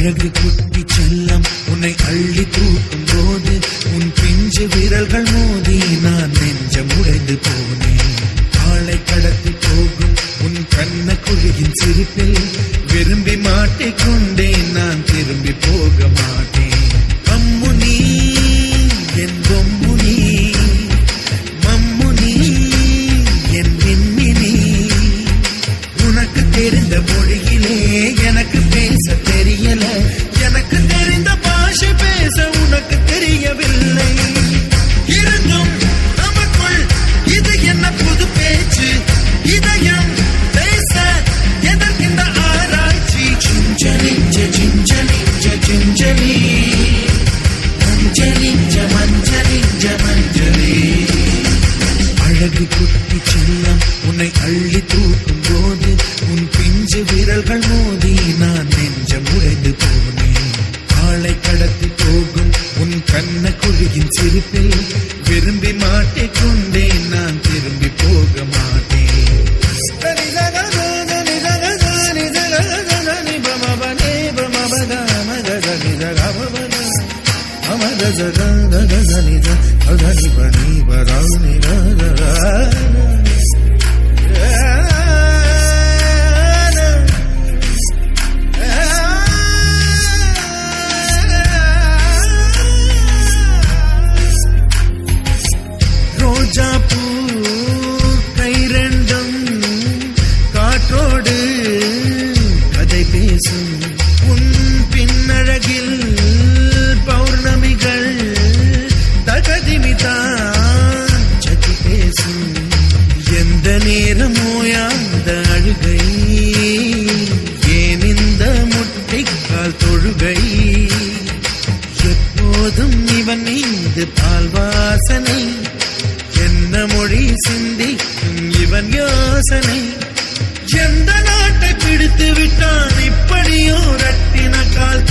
அழகு குட்டி செல்லம் உன்னை அள்ளி தூக்கும் போது உன் பிஞ்சு விரல்கள் மோதி நான் நெஞ்சம் உடைந்து போனேன். ஆளை கடத்தி போகும் உன் கண்ண குழியின் சிரிப்பில் விரும்பி மாட்டிக்கொண்டேன், நான் திரும்பி போக மாட்டேன். அம்முனி என் பொம்முனி, மம்முனி என் விண்மினி, உனக்கு தெரிந்த மொழியிலே எனக்கு பேச தெரியல, எனக்கு தெரிந்த பாஷை பேச உனக்கு தெரியவில்லை. இருந்தும் நமக்குள் இது என்ன புது பேச்சு, இதயம் பேச எதற்கின்ற ஆராய்ச்சி. சிஞ்சலிஞ்ச சிஞ்சலிஞ்ச சிஞ்சலி, மஞ்சளிஞ்ச மஞ்சளிஞ்ச மஞ்சளி. அழகு குட்டி செல்லம் உன்னை அள்ளி தூக்கும் போது உன் பிஞ்சு விரல்கள் மோதி நான் நெஞ்சம் உடைந்து போனேன். ஆளை கடத்தி போகும் உன் கண்ண குழியின் சிரிப்பில் விரும்பி மாட்டிக்கொண்டேன், நான் திரும்பி போக மாட்டேன். ரோஜா பூ கை ரெண்டும் காற்றோடு கதை பேசும், உன் பின்னழகில் பௌர்ணமிகள் தகதிமிதான் சதி பேசும். எந்த நேரமோயாந்த அழுகை, ஏன் இந்த முட்டைக்கால் தொழுகை, எப்போதும் இவன் மீது பால் வாசனை, என்ன மொழி சிந்திக்கும் இவன் யோசனை. எந்த நாட்டை பிடித்து விட்டான் இப்படியோ ரட்டின கால்